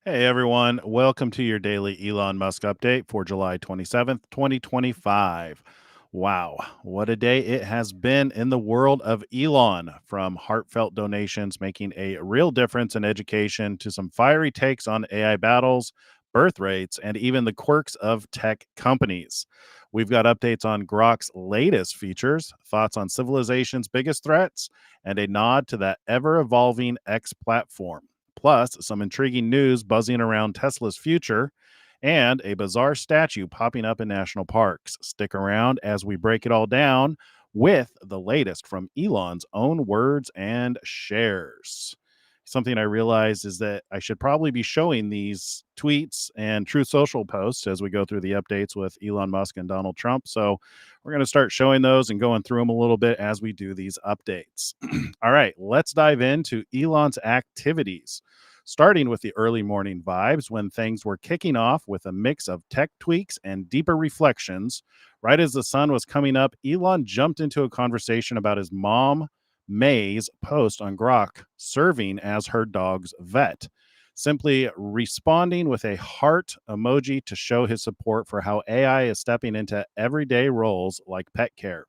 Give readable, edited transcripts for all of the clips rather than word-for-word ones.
Hey everyone, welcome to your daily Elon Musk update for July 27th, 2025. Wow, what a day it has been in the world of Elon, from heartfelt donations making a real difference in education to some fiery takes on AI battles, birth rates, and even the quirks of tech companies. We've got updates on Grok's latest features, thoughts on civilization's biggest threats, and a nod to that ever evolving X platform. Plus, some intriguing news buzzing around Tesla's future and a bizarre statue popping up in national parks. Stick around as we break it all down with the latest from Elon's own words and shares. Something I realized is that I should probably be showing these tweets and True Social posts as we go through the updates with Elon Musk and Donald Trump. So we're going to start showing those and going through them a little bit as we do these updates. All right, let's dive into Elon's activities, starting with the early morning vibes when things were kicking off with a mix of tech tweaks and deeper reflections. Right as the sun was coming up, Elon jumped into a conversation about his mom, May's post on Grok serving as her dog's vet, simply responding with a heart emoji to show his support for how AI is stepping into everyday roles like pet care.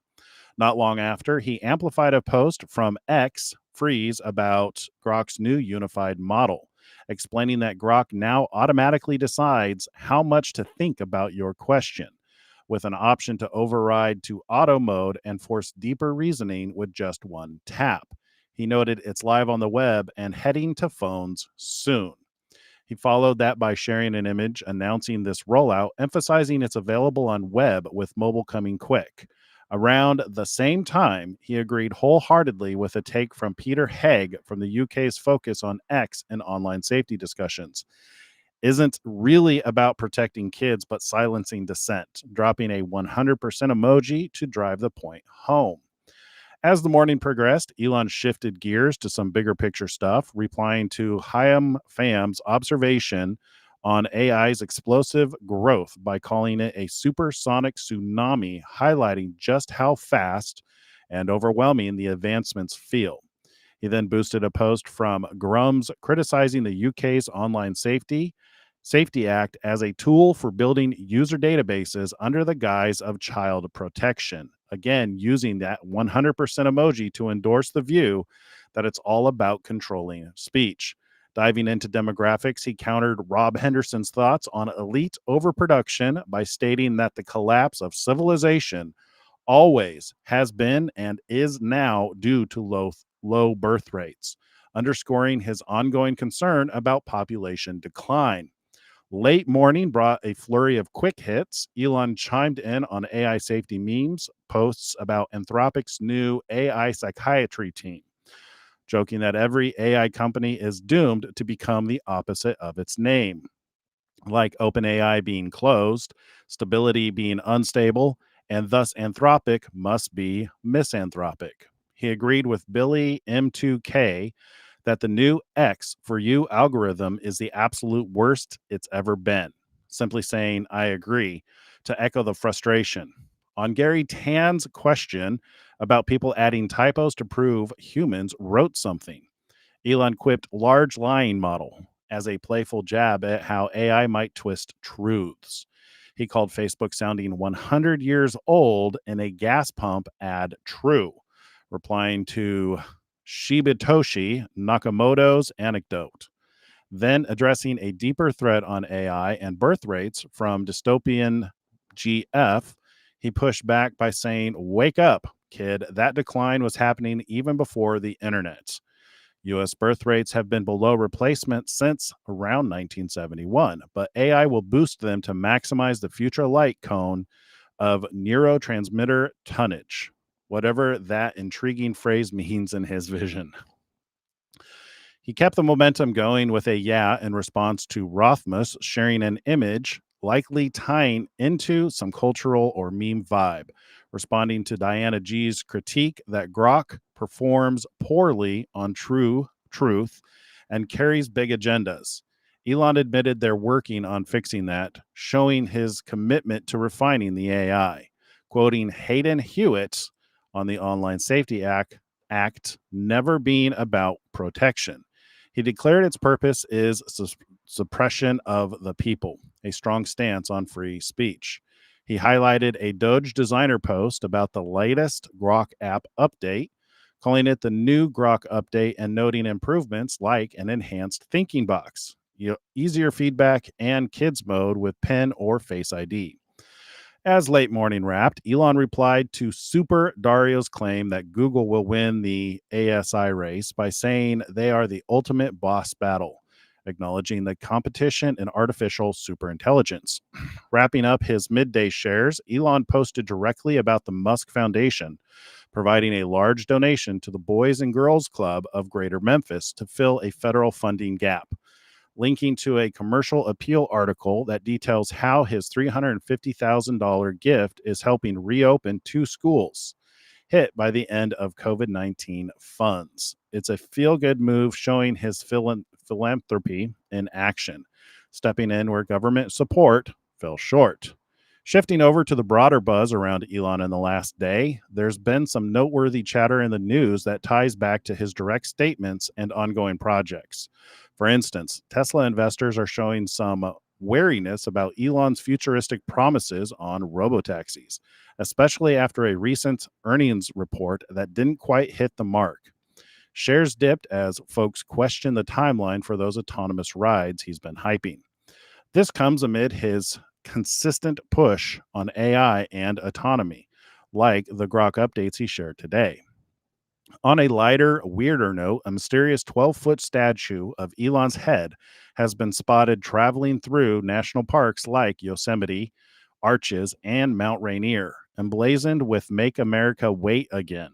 Not long after, he amplified a post from X Freeze about Grok's new unified model, explaining that Grok now automatically decides how much to think about your question, with an option to override to auto mode and force deeper reasoning with just one tap. He noted it's live on the web and heading to phones soon. He followed that by sharing an image announcing this rollout, emphasizing it's available on web with mobile coming quick. Around the same time, he agreed wholeheartedly with a take from Peter Haig from the UK's focus on X and online safety discussions. Isn't really about protecting kids, but silencing dissent, dropping a 100% emoji to drive the point home. As the morning progressed, Elon shifted gears to some bigger picture stuff, replying to Hayam Fam's observation on AI's explosive growth by calling it a supersonic tsunami, highlighting just how fast and overwhelming the advancements feel. He then boosted a post from Grums criticizing the UK's online Safety Act as a tool for building user databases under the guise of child protection. Again, using that 100% emoji to endorse the view that it's all about controlling speech. Diving into demographics, he countered Rob Henderson's thoughts on elite overproduction by stating that the collapse of civilization always has been and is now due to low birth rates, underscoring his ongoing concern about population decline. Late morning brought a flurry of quick hits. Elon chimed in on AI safety memes, posts about Anthropic's new AI psychiatry team, joking that every AI company is doomed to become the opposite of its name, like OpenAI being closed, stability being unstable, and thus Anthropic must be misanthropic. He agreed with Billy M2K that the new X for you algorithm is the absolute worst it's ever been. Simply saying, I agree, to echo the frustration. On Gary Tan's question about people adding typos to prove humans wrote something, Elon quipped large lying model as a playful jab at how AI might twist truths. He called Facebook sounding 100 years old in a gas pump ad true, replying to Shibatoshi Nakamoto's anecdote. Then addressing a deeper threat on AI and birth rates from dystopian GF, he pushed back by saying, Wake up, kid. That decline was happening even before the internet. US birth rates have been below replacement since around 1971, but AI will boost them to maximize the future light cone of neurotransmitter tonnage, whatever that intriguing phrase means in his vision. He kept the momentum going with a yeah in response to Rothmus sharing an image, likely tying into some cultural or meme vibe, responding to Diana G's critique that Grok performs poorly on truth and carries big agendas. Elon admitted they're working on fixing that, showing his commitment to refining the AI. Quoting Hayden Hewitt on the Online Safety Act never being about protection. He declared its purpose is suppression of the people, a strong stance on free speech. He highlighted a Doge designer post about the latest Grok app update, calling it the new Grok update and noting improvements like an enhanced thinking box, easier feedback, and kids mode with pen or face ID. As Late Morning wrapped, Elon replied to Super Dario's claim that Google will win the ASI race by saying they are the ultimate boss battle, acknowledging the competition in artificial superintelligence. Wrapping up his midday shares, Elon posted directly about the Musk Foundation, providing a large donation to the Boys and Girls Club of Greater Memphis to fill a federal funding gap, linking to a commercial appeal article that details how his $350,000 gift is helping reopen two schools hit by the end of COVID-19 funds. It's a feel good move showing his philanthropy in action, stepping in where government support fell short. Shifting over to the broader buzz around Elon in the last day, there's been some noteworthy chatter in the news that ties back to his direct statements and ongoing projects. For instance, Tesla investors are showing some wariness about Elon's futuristic promises on robotaxis, especially after a recent earnings report that didn't quite hit the mark. Shares dipped as folks question the timeline for those autonomous rides he's been hyping. This comes amid his consistent push on AI and autonomy, like the Grok updates he shared today. On a lighter, weirder note, a mysterious 12-foot statue of Elon's head has been spotted traveling through national parks like Yosemite, Arches, and Mount Rainier, emblazoned with Make America Wait Again.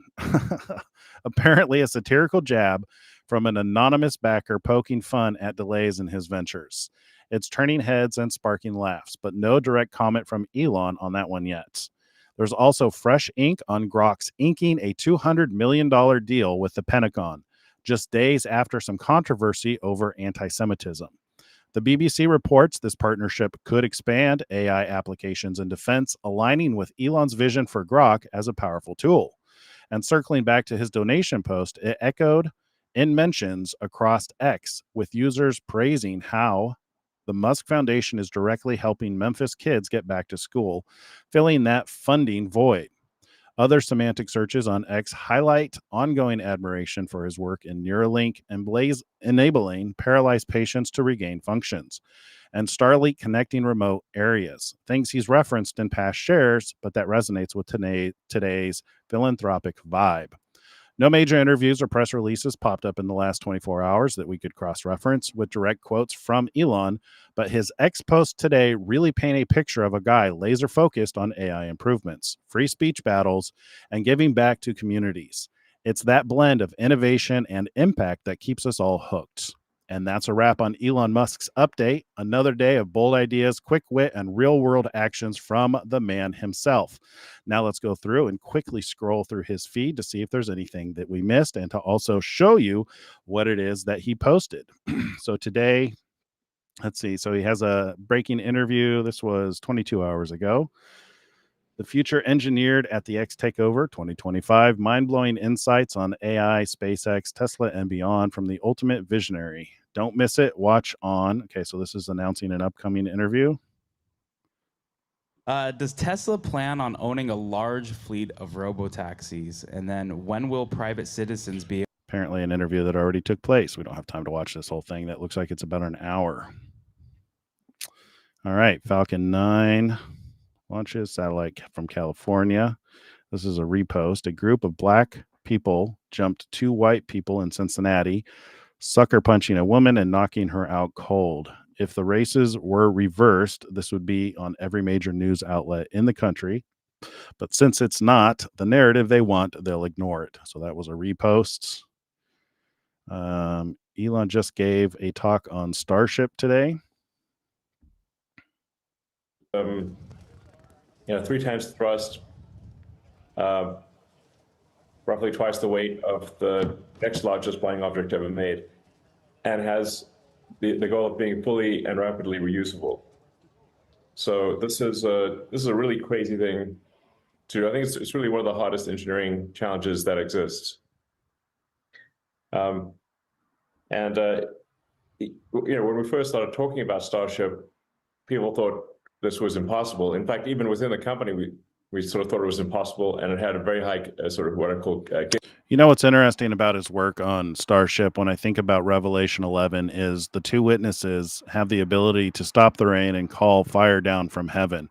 Apparently, a satirical jab from an anonymous backer poking fun at delays in his ventures. It's turning heads and sparking laughs, but no direct comment from Elon on that one yet. There's also fresh ink on Grok's inking a $200 million deal with the Pentagon, just days after some controversy over anti Semitism. The BBC reports this partnership could expand AI applications in defense, aligning with Elon's vision for Grok as a powerful tool. And circling back to his donation post, it echoed in mentions across X, with users praising how the Musk Foundation is directly helping Memphis kids get back to school, filling that funding void. Other semantic searches on X highlight ongoing admiration for his work in Neuralink and enabling paralyzed patients to regain functions, and Starlink connecting remote areas, things he's referenced in past shares, but that resonates with today's philanthropic vibe. No major interviews or press releases popped up in the last 24 hours that we could cross-reference with direct quotes from Elon, but his X post today really paint a picture of a guy laser-focused on AI improvements, free speech battles, and giving back to communities. It's that blend of innovation and impact that keeps us all hooked. And that's a wrap on Elon Musk's update. Another day of bold ideas, quick wit, and real world actions from the man himself. Now let's go through and quickly scroll through his feed to see if there's anything that we missed and to also show you what it is that he posted. So today, let's see. So he has a breaking interview. This was 22 hours ago. The future engineered at the X Takeover 2025. Mind-blowing insights on AI, SpaceX, Tesla, and beyond from the ultimate visionary. Don't miss it. Watch on. Okay, so this is announcing an upcoming interview. Does Tesla plan on owning a large fleet of robotaxis? And then when will private citizens be? Apparently an interview that already took place. We don't have time to watch this whole thing. That looks like it's about an hour. All right, Falcon 9 launches satellite from California. This is a repost. A group of black people jumped two white people in Cincinnati, sucker punching a woman and knocking her out cold. If the races were reversed, this would be on every major news outlet in the country. But since it's not the narrative they want, they'll ignore it. So that was a repost. Elon just gave a talk on Starship today. 3 times the thrust, roughly twice the weight of the next largest flying object ever made, and has the goal of being fully and rapidly reusable. So this is a really crazy thing to do. I think it's really one of the hardest engineering challenges that exists. And when we first started talking about Starship, people thought this was impossible. In fact, even within the company, we sort of thought it was impossible, and it had a very high sort of what I call. You know what's interesting about his work on Starship when I think about Revelation 11 is the two witnesses have the ability to stop the rain and call fire down from heaven.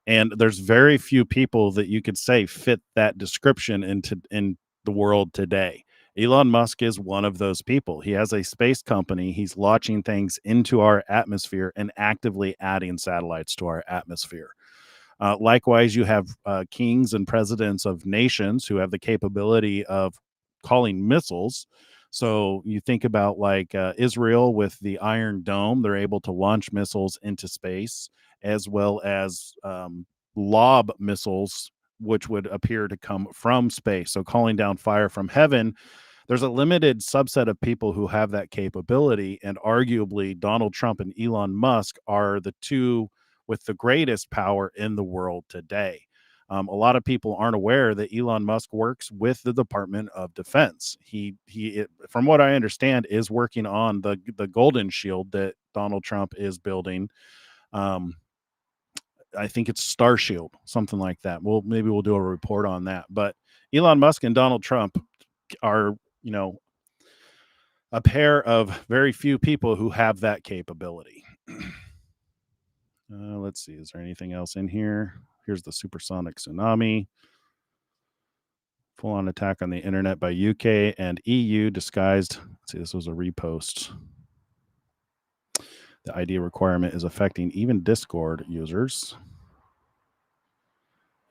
And there's very few people that you could say fit that description in the world today. Elon Musk is one of those people. He has a space company. He's launching things into our atmosphere and actively adding satellites to our atmosphere. Likewise, you have kings and presidents of nations who have the capability of calling missiles. So you think about like Israel with the Iron Dome, they're able to launch missiles into space, as well as lob missiles, which would appear to come from space. So calling down fire from heaven. There's a limited subset of people who have that capability, and arguably Donald Trump and Elon Musk are the two with the greatest power in the world today. A lot of people aren't aware that Elon Musk works with the Department of Defense. From what I understand, is working on the Golden Shield that Donald Trump is building. I think it's Starshield, something like that. Maybe we'll do a report on that. But Elon Musk and Donald Trump are, a pair of very few people who have that capability. Let's see. Is there anything else in here? Here's the supersonic tsunami. Full-on attack on the internet by UK and EU disguised. Let's see, this was a repost. The ID requirement is affecting even Discord users.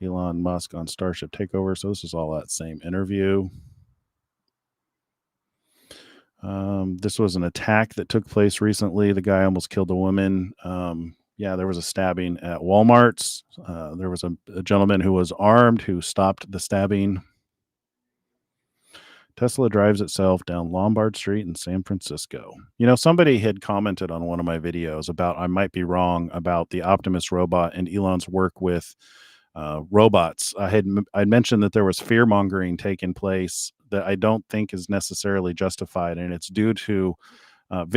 Elon Musk on Starship takeover. So this is all that same interview. This was an attack that took place recently. The guy almost killed a woman. There was a stabbing at Walmart's. There was a gentleman who was armed who stopped the stabbing. Tesla drives itself down Lombard Street in San Francisco. Somebody had commented on one of my videos about, I might be wrong, about the Optimus robot and Elon's work with robots. I'd mentioned that there was fear mongering taking place that I don't think is necessarily justified, and it's due to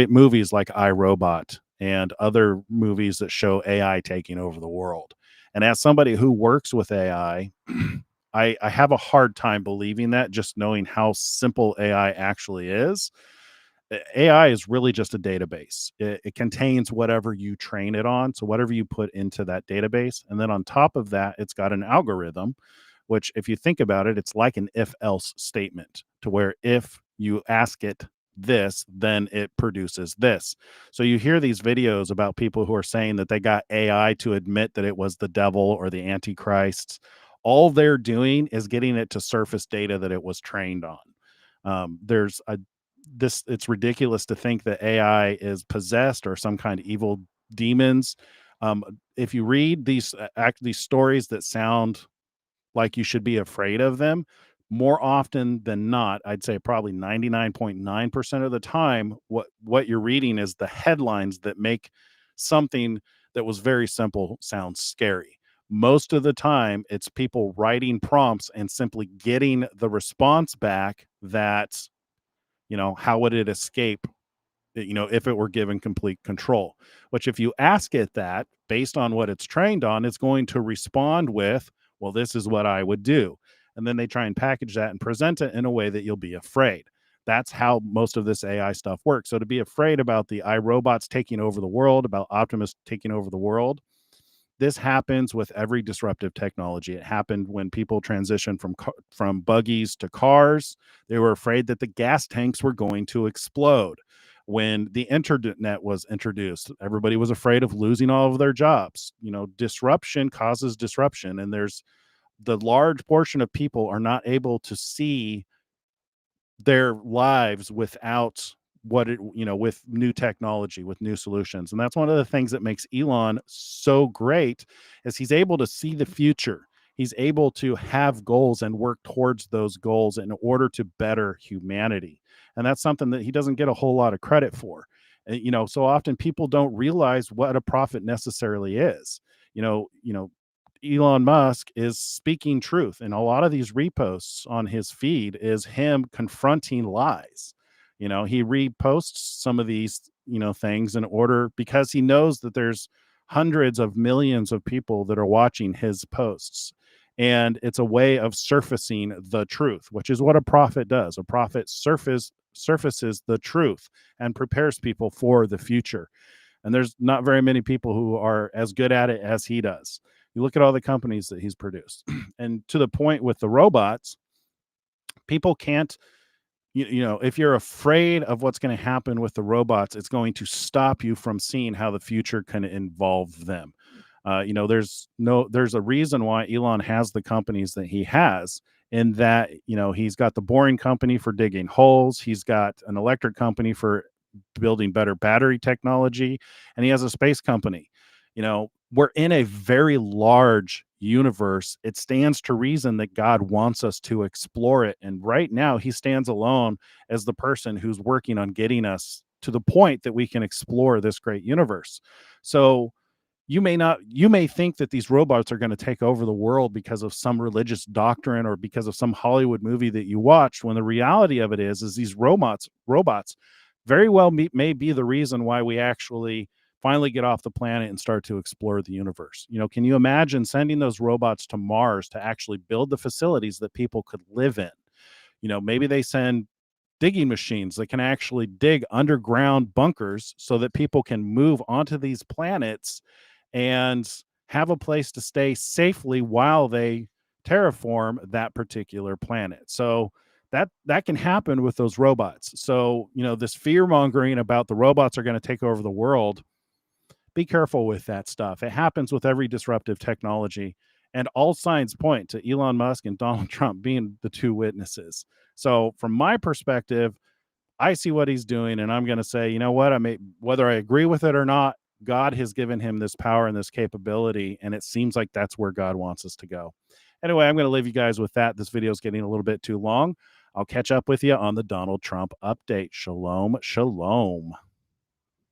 movies like iRobot and other movies that show AI taking over the world. And as somebody who works with AI, I have a hard time believing that, just knowing how simple AI actually is. AI is really just a database. It contains whatever you train it on. So whatever you put into that database. And then on top of that, it's got an algorithm, which if you think about it, it's like an if-else statement, to where if you ask it this, then it produces this. So you hear these videos about people who are saying that they got AI to admit that it was the devil or the Antichrist. All they're doing is getting it to surface data that it was trained on. It's ridiculous to think that AI is possessed or some kind of evil demons. If you read these stories that sound like you should be afraid of them, more often than not, I'd say probably 99.9% of the time, what you're reading is the headlines that make something that was very simple sound scary. Most of the time, it's people writing prompts and simply getting the response back that, how would it escape, if it were given complete control? Which if you ask it that, based on what it's trained on, it's going to respond with, well, this is what I would do. And then they try and package that and present it in a way that you'll be afraid. That's how most of this AI stuff works. So to be afraid about the iRobots taking over the world, about Optimus taking over the world, this happens with every disruptive technology. It happened when people transitioned from buggies to cars. They were afraid that the gas tanks were going to explode. When the internet was introduced, everybody was afraid of losing all of their jobs. Disruption causes disruption, and there's the large portion of people are not able to see their lives without with new technology, with new solutions. And that's one of the things that makes Elon so great, is he's able to see the future. He's able to have goals and work towards those goals in order to better humanity. And that's something that he doesn't get a whole lot of credit for. So often people don't realize what a prophet necessarily is. Elon Musk is speaking truth, and a lot of these reposts on his feed is him confronting lies. He reposts some of these, things in order, because he knows that there's hundreds of millions of people that are watching his posts. And it's a way of surfacing the truth, which is what a prophet does. A prophet surfaces the truth and prepares people for the future. And there's not very many people who are as good at it as he does. You look at all the companies that he's produced. And to the point with the robots, people can't, if you're afraid of what's going to happen with the robots, it's going to stop you from seeing how the future can involve them. There's a reason why Elon has the companies that he has, in that, he's got the boring company for digging holes. He's got an electric company for building better battery technology, and he has a space company. We're in a very large universe. It stands to reason that God wants us to explore it. And right now, he stands alone as the person who's working on getting us to the point that we can explore this great universe. So you may think that these robots are going to take over the world because of some religious doctrine or because of some Hollywood movie that you watched, when the reality of it is these robots very well may be the reason why we actually finally get off the planet and start to explore the universe. Can you imagine sending those robots to Mars to actually build the facilities that people could live in? Maybe they send digging machines that can actually dig underground bunkers so that people can move onto these planets and have a place to stay safely while they terraform that particular planet. So that can happen with those robots. So, this fear mongering about the robots are going to take over the world, be careful with that stuff. It happens with every disruptive technology. And all signs point to Elon Musk and Donald Trump being the two witnesses. So from my perspective, I see what he's doing, and I'm going to say, you know what? Whether I agree with it or not, God has given him this power and this capability, and it seems like that's where God wants us to go. Anyway, I'm going to leave you guys with that. This video is getting a little bit too long. I'll catch up with you on the Donald Trump update. Shalom, shalom.